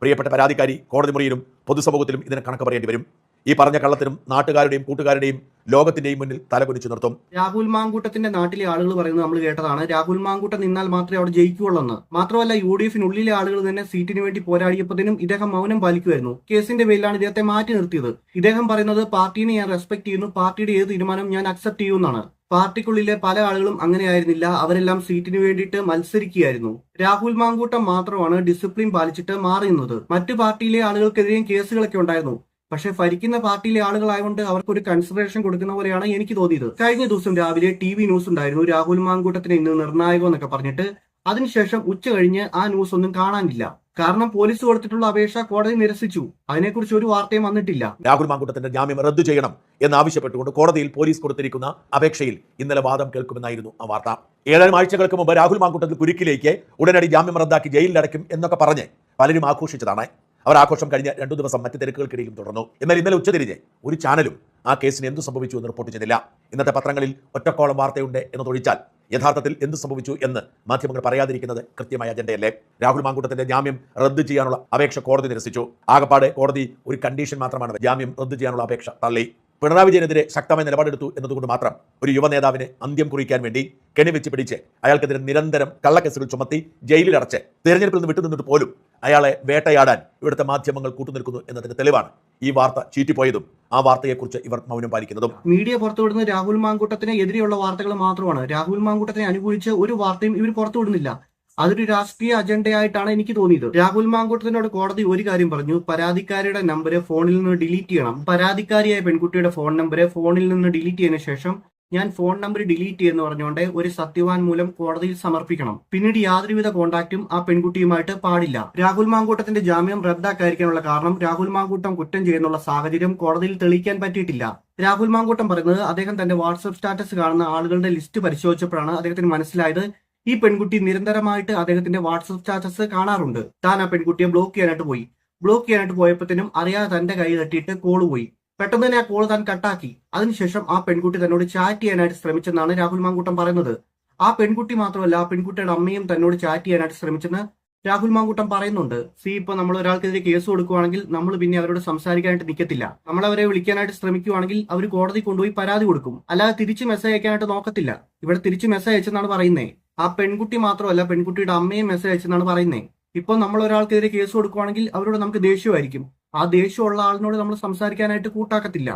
പ്രിയപ്പെട്ട പരാതിക്കാരി കോടതി മുറിയിലും പൊതുസമൂഹത്തിലും ഇതിന് കണക്ക് പറയേണ്ടി വരും. ഈ പറഞ്ഞ കള്ളത്തിനും നാട്ടുകാരുടെയും കൂട്ടുകാരുടെയും ലോകത്തിന്റെയും മുന്നിൽ തലകുനിച്ചു നിർത്തും. രാഹുൽ മാങ്കൂട്ടത്തിന്റെ നാട്ടിലെ ആളുകൾ പറയുന്നത് നമ്മൾ കേട്ടതാണ്. രാഹുൽ മാങ്കൂട്ടം നിന്നാൽ മാത്രമേ അവിടെ ജയിക്കുകയുള്ളൂ എന്ന്. മാത്രമല്ല UDF-നുള്ളിലെ ആളുകൾ തന്നെ സീറ്റിന് വേണ്ടി പോരാടിയപ്പോഴത്തേനും ഇദ്ദേഹം മൗനം പാലിക്കുമായിരുന്നു. കേസിന്റെ പേരിലാണ് ഇദ്ദേഹത്തെ മാറ്റി നിർത്തിയത്. ഇദ്ദേഹം പറയുന്നത് പാർട്ടിനെ ഞാൻ റെസ്പെക്ട് ചെയ്യുന്നു, പാർട്ടിയുടെ ഏത് തീരുമാനവും ഞാൻ അക്സെപ്റ്റ് ചെയ്യുമെന്നാണ്. പാർട്ടിക്കുള്ളിലെ പല ആളുകളും അങ്ങനെയായിരുന്നില്ല, അവരെല്ലാം സീറ്റിന് വേണ്ടിയിട്ട് മത്സരിക്കുകയായിരുന്നു. രാഹുൽ മാങ്കൂട്ടം മാത്രമാണ് ഡിസിപ്ലിൻ പാലിച്ചിട്ട് മാറിയുന്നത്. മറ്റു പാർട്ടിയിലെ ആളുകൾക്കെതിരെയും കേസുകളൊക്കെ ഉണ്ടായിരുന്നു. പക്ഷെ ഭരിക്കുന്ന പാർട്ടിയിലെ ആളുകളായതുകൊണ്ട് അവർക്കൊരു കൺസിഡറേഷൻ കൊടുക്കുന്ന പോലെയാണ് എനിക്ക് തോന്നിയത്. കഴിഞ്ഞ ദിവസം രാവിലെ TV ന്യൂസ് ഉണ്ടായിരുന്നു, രാഹുൽ മാങ്കൂട്ടത്തിന് ഇന്ന് നിർണായകം എന്നൊക്കെ പറഞ്ഞിട്ട്. അതിനുശേഷം ഉച്ച കഴിഞ്ഞ് ആ ന്യൂസ് ഒന്നും കാണാനില്ല. കാരണം പോലീസ് കൊടുത്തിട്ടുള്ള അപേക്ഷ കോടതി നിരസിച്ചു. അതിനെക്കുറിച്ച് ഒരു വാർത്തയും വന്നിട്ടില്ല. രാഹുൽ മാങ്കൂട്ടത്തിന്റെ ജാമ്യം റദ്ദു ചെയ്യണം എന്നാവശ്യപ്പെട്ടുകൊണ്ട് കോടതിയിൽ പോലീസ് കൊടുത്തിരിക്കുന്ന അപേക്ഷയിൽ ഇന്നലെ വാദം കേൾക്കുമെന്നായിരുന്നു ആ വാർത്ത. ഏതാനും ആഴ്ചകൾക്ക് മുമ്പ് രാഹുൽ മാങ്കൂട്ടത്തിൽ കുരുക്കിലേക്ക് ഉടനടി ജാമ്യം റദ്ദാക്കി ജയിലിൽ അടയ്ക്കും എന്നൊക്കെ പറഞ്ഞ് പലരും ആഘോഷിച്ചതാണ്. അവർ ആഘോഷം കഴിഞ്ഞ 2 ദിവസം മറ്റ് തിരക്കുകൾക്കിടയിലും തുടർന്നു. എന്നാൽ ഇന്നലെ ഉച്ചതിരിഞ്ഞ് ഒരു ചാനലും ആ കേസിന് എന്ത് സംഭവിച്ചു എന്ന് റിപ്പോർട്ട് ചെയ്തില്ല. ഇന്നത്തെ പത്രങ്ങളിൽ ഒറ്റക്കോളം വാർത്തയുണ്ട് എന്നതൊഴിച്ചാൽ യഥാർത്ഥത്തിൽ എന്ത് സംഭവിച്ചു എന്ന് മാധ്യമങ്ങൾ പറയാതിരിക്കുന്നത് കൃത്യമായ അജണ്ടയല്ലേ? രാഹുൽ മാങ്കൂട്ടത്തിന്റെ ജാമ്യം റദ്ദു ചെയ്യാനുള്ള അപേക്ഷ കോടതി നിരസിച്ചു. ആകപ്പാട് കോടതി ഒരു കണ്ടീഷൻ മാത്രമാണ് ജാമ്യം റദ്ദു ചെയ്യാനുള്ള അപേക്ഷ തള്ളി. പിണറായി വിജയനെതിരെ ശക്തമായ നിലപാടെടുത്തു എന്നതുകൊണ്ട് മാത്രം ഒരു യുവ നേതാവിനെ അന്ത്യം കുറിക്കാൻ വേണ്ടി കെണിവെച്ച് പിടിച്ച് അയാൾക്കെതിരെ നിരന്തരം കള്ളക്കേസുകൾ ചുമത്തി ജയിലിലടച്ച് തെരഞ്ഞെടുപ്പിൽ നിന്ന് വിട്ടുനിന്നിട്ട് പോലും അയാളെ വേട്ടയാടാൻ ഇവിടുത്തെ മാധ്യമങ്ങൾ കൂട്ടുനിൽക്കുന്നു എന്നതിന്റെ തെളിവാണ് ഈ വാർത്ത ചീറ്റിപ്പോയതും ആ വാർത്തയെക്കുറിച്ച് ഇവർ മൗനം പാലിക്കുന്നതും. മീഡിയ പുറത്തുവിടുന്ന രാഹുൽ മാങ്കൂട്ടത്തിന് എതിരെയുള്ള വാർത്തകൾ മാത്രമാണ്. രാഹുൽ മാങ്കൂട്ടത്തിനെ അനുകൂലിച്ച് ഒരു വാർത്തയും ഇവർ പുറത്തുവിടുന്നില്ല. അതൊരു രാഷ്ട്രീയ അജണ്ടയായിട്ടാണ് എനിക്ക് തോന്നിയത്. രാഹുൽ മാങ്കൂട്ടത്തിനോട് കോടതി ഒരു കാര്യം പറഞ്ഞു, പരാതിക്കാരിയുടെ നമ്പർ ഫോണിൽ നിന്ന് ഡിലീറ്റ് ചെയ്യണം. പരാതിക്കാരിയായ പെൺകുട്ടിയുടെ ഫോൺ നമ്പർ ഫോണിൽ നിന്ന് ഡിലീറ്റ് ചെയ്തതിനു ശേഷം ഞാൻ ഫോൺ നമ്പർ ഡിലീറ്റ് ചെയ്യുന്ന പറഞ്ഞുകൊണ്ട് ഒരു സത്യവാങ്മൂലം കോടതിയിൽ സമർപ്പിക്കണം. പിന്നീട് യാതൊരുവിധ കോണ്ടാക്റ്റും ആ പെൺകുട്ടിയുമായിട്ട് പാടില്ല. രാഹുൽ മാങ്കൂട്ടത്തിന്റെ ജാമ്യം റദ്ദാക്കാതിരിക്കാനുള്ള കാരണം രാഹുൽ മാങ്കൂട്ടം കുറ്റം ചെയ്യുന്നുള്ള സാഹചര്യം കോടതിയിൽ തെളിയിക്കാൻ പറ്റിയിട്ടില്ല. രാഹുൽ മാങ്കൂട്ടം പറയുന്നത് അദ്ദേഹം തന്റെ വാട്സ്ആപ്പ് സ്റ്റാറ്റസ് കാണുന്ന ആളുകളുടെ ലിസ്റ്റ് പരിശോധിച്ചപ്പോഴാണ് അദ്ദേഹത്തിന് മനസ്സിലായത് ഈ പെൺകുട്ടി നിരന്തരമായിട്ട് അദ്ദേഹത്തിന്റെ വാട്സ്ആപ്പ് സ്റ്റാറ്റസ് കാണാറുണ്ട്. താൻ ആ പെൺകുട്ടിയെ ബ്ലോക്ക് ചെയ്യാനായിട്ട് പോയപ്പോഴത്തേനും അറിയാതെ തന്റെ കൈ തട്ടിയിട്ട് കോള് പോയി. പെട്ടെന്ന് തന്നെ ആ കോള് താൻ കട്ടാക്കി. അതിനുശേഷം ആ പെൺകുട്ടി തന്നോട് ചാറ്റ് ചെയ്യാനായിട്ട് ശ്രമിച്ചെന്നാണ് രാഹുൽ മാങ്കൂട്ടം പറയുന്നത്. ആ പെൺകുട്ടി മാത്രമല്ല, ആ പെൺകുട്ടിയുടെ അമ്മയും തന്നോട് ചാറ്റ് ചെയ്യാനായിട്ട് ശ്രമിച്ചെന്ന് രാഹുൽ മാങ്കൂട്ടം പറയുന്നുണ്ട്. ഇപ്പൊ നമ്മൾ ഒരാൾക്കെതിരെ കേസ് കൊടുക്കുവാണെങ്കിൽ നമ്മൾ പിന്നെ അവരോട് സംസാരിക്കാനായിട്ട് നിൽക്കത്തില്ല. നമ്മൾ അവരെ വിളിക്കാനായിട്ട് ശ്രമിക്കുവാണെങ്കിൽ അവർ കോടതി കൊണ്ടുപോയി പരാതി കൊടുക്കും. അല്ലാതെ തിരിച്ച് മെസ്സേജ് അയക്കാനായിട്ട് നോക്കത്തില്ല. ഇവിടെ തിരിച്ച് മെസ്സേജ് അയച്ചെന്നാണ് പറയുന്നത്. ആ പെൺകുട്ടി മാത്രമല്ല, പെൺകുട്ടിയുടെ അമ്മയും മെസ്സേജ് അയച്ചെന്നാണ് പറയുന്നത്. ഇപ്പൊ നമ്മൾ ഒരാൾക്കെതിരെ കേസ് കൊടുക്കുവാണെങ്കിൽ അവരോട് നമുക്ക് ദേഷ്യമായിരിക്കും. ആ ദേഷ്യമുള്ള ആളിനോട് നമ്മൾ സംസാരിക്കാനായിട്ട് കൂട്ടാക്കത്തില്ല.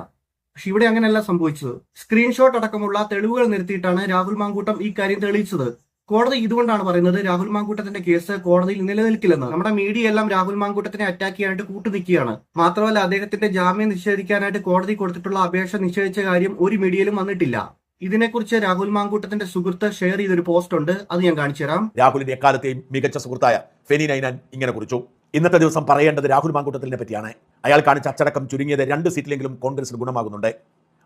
പക്ഷെ ഇവിടെ അങ്ങനെയല്ല സംഭവിച്ചത്. സ്ക്രീൻഷോട്ട് അടക്കമുള്ള തെളിവുകൾ നിരത്തിയിട്ടാണ് രാഹുൽ മാങ്കൂട്ടം ഈ കാര്യം തെളിയിച്ചത്. കോടതി ഇതുകൊണ്ടാണ് പറയുന്നത് രാഹുൽ മാങ്കൂട്ടത്തിന്റെ കേസ് കോടതിയിൽ നിലനിൽക്കില്ലെന്ന്. നമ്മുടെ മീഡിയ എല്ലാം രാഹുൽ മാങ്കൂട്ടത്തിനെ അറ്റാക്ക് ചെയ്യാനായിട്ട് കൂട്ടുനിൽക്കുകയാണ്. മാത്രമല്ല അദ്ദേഹത്തിന്റെ ജാമ്യം നിഷേധിക്കാനായിട്ട് കോടതി കൊടുത്തിട്ടുള്ള അപേക്ഷ നിഷേധിച്ച കാര്യം ഒരു മീഡിയയിലും വന്നിട്ടില്ല. ഇതിനെക്കുറിച്ച് രാഹുൽ മാങ്കൂട്ടത്തിന്റെ സുഹൃത്ത് ഷെയർ ചെയ്തൊരു പോസ്റ്റ് ഉണ്ട്, അത് ഞാൻ കാണിച്ചു തരാം. രാഹുലിന്റെ എക്കാലത്തെയും മികച്ച സുഹൃത്തായ ഫെനി നൈനാൻ ഇങ്ങനെ കുറിച്ചു. ഇന്നത്തെ ദിവസം പറയേണ്ടത് രാഹുൽ മാങ്കൂട്ടത്തിനെ പറ്റിയാണ്. അയാൾ കാണിച്ച അച്ചടക്കം ചുരുങ്ങിയത് 2 സീറ്റിലെങ്കിലും കോൺഗ്രസിന് ഗുണമാകുന്നുണ്ട്.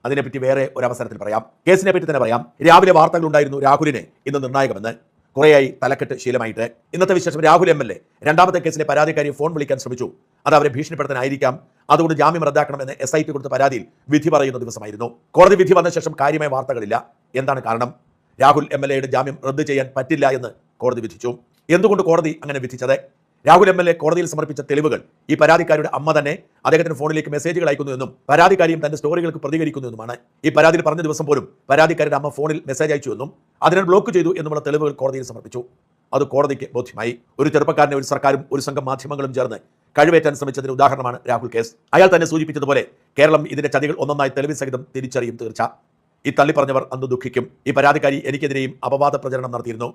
അതിനെപ്പറ്റി വേറെ ഒരു അവസരത്തിൽ പറയാം. കേസിനെ പറ്റി തന്നെ പറയാം. രാവിലെ വാർത്തകൾ ഉണ്ടായിരുന്നു രാഹുലിനെ ഇന്ന് നിർണായകമെന്ന്. കുറേയായി തലക്കെട്ട് ശീലമായിട്ട്. ഇന്നത്തെ വിശേഷം രാഹുൽ MLA രണ്ടാമത്തെ കേസിലെ പരാതിക്കാരിയെ ഫോൺ വിളിക്കാൻ ശ്രമിച്ചു. അത് അവരെ ഭീഷണിപ്പെടുത്താനായിരിക്കാം. അതുകൊണ്ട് ജാമ്യം റദ്ദാക്കണമെന്ന് SIT കൊടുത്ത പരാതിയിൽ വിധി പറയുന്ന ദിവസമായിരുന്നു. കോടതി വിധി വന്ന ശേഷം കാര്യമായ വാർത്തകളില്ല. എന്താണ് കാരണം? രാഹുൽ MLAയുടെ ജാമ്യം റദ്ദു ചെയ്യാൻ പറ്റില്ല എന്ന് കോടതി വിധിച്ചു. എന്തുകൊണ്ട് കോടതി അങ്ങനെ വിധിച്ചത്? രാഹുൽ MLA കോടതിയിൽ സമർപ്പിച്ച തെളിവുകൾ ഈ പരാതിക്കാരുടെ അമ്മ തന്നെ അദ്ദേഹത്തിന് ഫോണിലേക്ക് മെസ്സേജുകൾ അയക്കുന്നുവെന്നും പരാതിക്കാരിയും തന്റെ സ്റ്റോറികൾക്ക് പ്രതികരിക്കുന്നുവെന്നുമാണ്. ഈ പരാതിയിൽ പറഞ്ഞ ദിവസം പോലും പരാതിക്കാരുടെ അമ്മ ഫോണിൽ മെസ്സേജ് അയച്ചുവെന്നും അതിനാൽ ബ്ലോക്ക് ചെയ്തു എന്നുമുള്ള തെളിവുകൾ കോടതിയിൽ സമർപ്പിച്ചു. അത് കോടതിക്ക് ബോധ്യമായി. ഒരു ചെറുപ്പക്കാരനെ ഒരു സർക്കാരും ഒരു സംഘം മാധ്യമങ്ങളും ചേർന്ന് കഴിവേറ്റാൻ ശ്രമിച്ചതിന് ഉദാഹരണമാണ് രാഹുൽ കേസ്. അയാൾ തന്നെ സൂചിപ്പിച്ചതുപോലെ കേരളം ഇതിന്റെ ചതികൾ ഒന്നൊന്നായി തെളിവ് സഹിതം തിരിച്ചറിയും തീർച്ച. ഈ തള്ളിപ്പറഞ്ഞവർ അന്ന് ദുഃഖിക്കും. ഈ പരാതിക്കാരി എനിക്കെതിരെയും അപവാദ പ്രചരണം നടത്തിയിരുന്നു.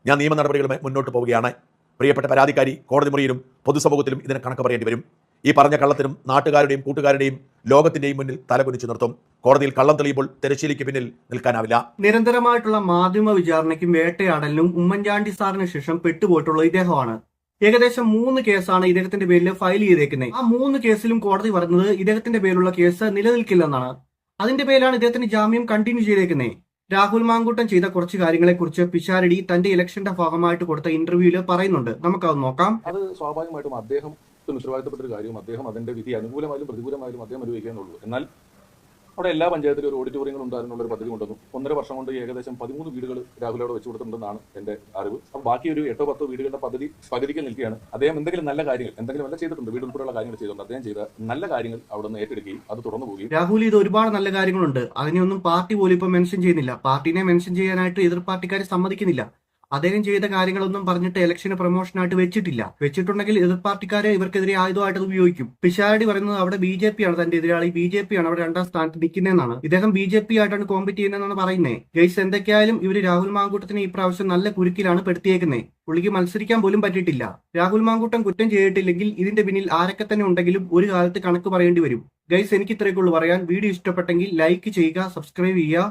ഞാൻ നിയമ നടപടികളുമായി മുന്നോട്ട് പോവുകയാണ്. പ്രിയപ്പെട്ട പരാതിക്കാരി കോടതി മുറിയിലും പൊതുസമൂഹത്തിലും ഇതിന് കണക്ക് പറയേണ്ടി വരും. ഈ പറഞ്ഞ കള്ളത്തിനും നാട്ടുകാരുടെയും കൂട്ടുകാരുടെയും ലോകത്തിന്റെയും മുന്നിൽ തലകുനിച്ചു നിർത്തും. കോടതിയിൽ കള്ളം തെളിയുമ്പോൾ തിരശ്ശീലയ്ക്ക് പിന്നിൽ നിൽക്കാനാവില്ല. നിരന്തരമായിട്ടുള്ള മാധ്യമ വിചാരണയ്ക്കും വേട്ടയാടലിനും ഉമ്മൻചാണ്ടി സാറിന് ശേഷം പെട്ടുപോയിട്ടുള്ള ഇദ്ദേഹമാണ്. ഏകദേശം 3 കേസാണ് ഇദ്ദേഹത്തിന്റെ പേരിൽ ഫയൽ ചെയ്തേക്കുന്നത്. ആ 3 കേസിലും കോടതി പറയുന്നത് ഇദ്ദേഹത്തിന്റെ പേരിലുള്ള കേസ് നിലനിൽക്കില്ലെന്നാണ്. അതിന്റെ പേരിലാണ് ഇദ്ദേഹത്തിന് ജാമ്യം കണ്ടിന്യൂ ചെയ്തേക്കുന്നത്. രാഹുൽ മാങ്കൂട്ടം ചെയ്ത കുറച്ച് കാര്യങ്ങളെക്കുറിച്ച് പിഷാരടി തന്റെ ഇലക്ഷന്റെ ഭാഗമായിട്ട് കൊടുത്ത ഇന്റർവ്യൂവിൽ പറയുന്നുണ്ട്. നമുക്കത് നോക്കാം. അത് സ്വാഭാവികമായിട്ടും അദ്ദേഹം ഉത്തരവാദിത്തപ്പെട്ട ഒരു കാര്യവും അദ്ദേഹം അതിന്റെ വിധി അനുകൂലമായാലും പ്രതികൂലമായാലും അദ്ദേഹം അനുഭവിക്കാനുള്ളൂ. എന്നാൽ അവിടെ എല്ലാ പഞ്ചായത്തിലും ഒരു ഓഡിറ്റോറിയങ്ങൾ ഉണ്ടാകുന്നുള്ള ഒരു പദ്ധതി കൊണ്ടുവന്നു. 1.5 വർഷം കൊണ്ട് ഏകദേശം 13 വീടുകൾ രാഹുൽ അവിടെ വെച്ചു കൊടുത്തിട്ടുണ്ടെന്നാണ് എന്റെ അറിവ്. അപ്പോൾ ബാക്കി ഒരു 8-10 വീടുകളുടെ പദ്ധതി പകുതിക്ക് നിൽക്കുകയാണ്. അദ്ദേഹം എന്തെങ്കിലും നല്ല കാര്യങ്ങൾ എന്തെങ്കിലും വല്ല ചെയ്തിട്ടുണ്ട്, വീട് ഉൾപ്പെടെയുള്ള കാര്യങ്ങൾ ചെയ്തിട്ടുണ്ട്. അദ്ദേഹം ചെയ്ത നല്ല കാര്യങ്ങൾ അവിടെ നിന്ന് ഏറ്റെടുക്കുകയും അത് തുറന്നു പോവുകയും. രാഹുൽ ഇത് ഒരുപാട് നല്ല കാര്യങ്ങളുണ്ട്, അതിനെയൊന്നും പാർട്ടി പോലും ഇപ്പൊ മെൻഷൻ ചെയ്യുന്നില്ല. പാർട്ടിനെ മെൻഷൻ ചെയ്യാനായിട്ട് എതിർ പാർട്ടിക്കാരെ സമ്മതിക്കുന്നില്ല. അദ്ദേഹം ചെയ്ത കാര്യങ്ങളൊന്നും പറഞ്ഞിട്ട് ഇലക്ഷന് പ്രൊമോഷനായിട്ട് വെച്ചിട്ടുണ്ടെങ്കിൽ എതിർ പാർട്ടിക്കാരെ ഇവർക്കെതിരെ ആയുധമായിട്ട് അത് ഉപയോഗിക്കും. പിഷാരടി പറയുന്നത് അവിടെ BJP ആണ് തന്റെ എതിരാളി, BJP ആണ് അവിടെ 2ാം സ്ഥാനത്ത് നിൽക്കുന്നതെന്നാണ്. ഇദ്ദേഹം BJP ആയിട്ടാണ് കോമ്പറ്റ് ചെയ്യുന്നതെന്നാണ് പറയുന്നത്. ഗൈസ്, എന്തൊക്കെയായാലും ഇവര് രാഹുൽ മാങ്കൂട്ടത്തിനെ ഈ പ്രാവശ്യം നല്ല കുരുക്കിലാണ് പെടുത്തിയേക്കുന്നത്. പുള്ളിക്ക് മത്സരിക്കാൻ പോലും പറ്റിയിട്ടില്ല. രാഹുൽ മാങ്കൂട്ടം കുറ്റം ചെയ്തിട്ടില്ലെങ്കിൽ ഇതിന്റെ പിന്നിൽ ആരൊക്കെ തന്നെ ഉണ്ടെങ്കിലും ഒരു കാലത്ത് കണക്ക് പറയേണ്ടി വരും. ഗൈസ്, എനിക്ക് ഇത്രയൊക്കെ ഉള്ളൂ പറയാൻ. വീഡിയോ ഇഷ്ടപ്പെട്ടെങ്കിൽ ലൈക്ക് ചെയ്യുക, സബ്സ്ക്രൈബ് ചെയ്യുക.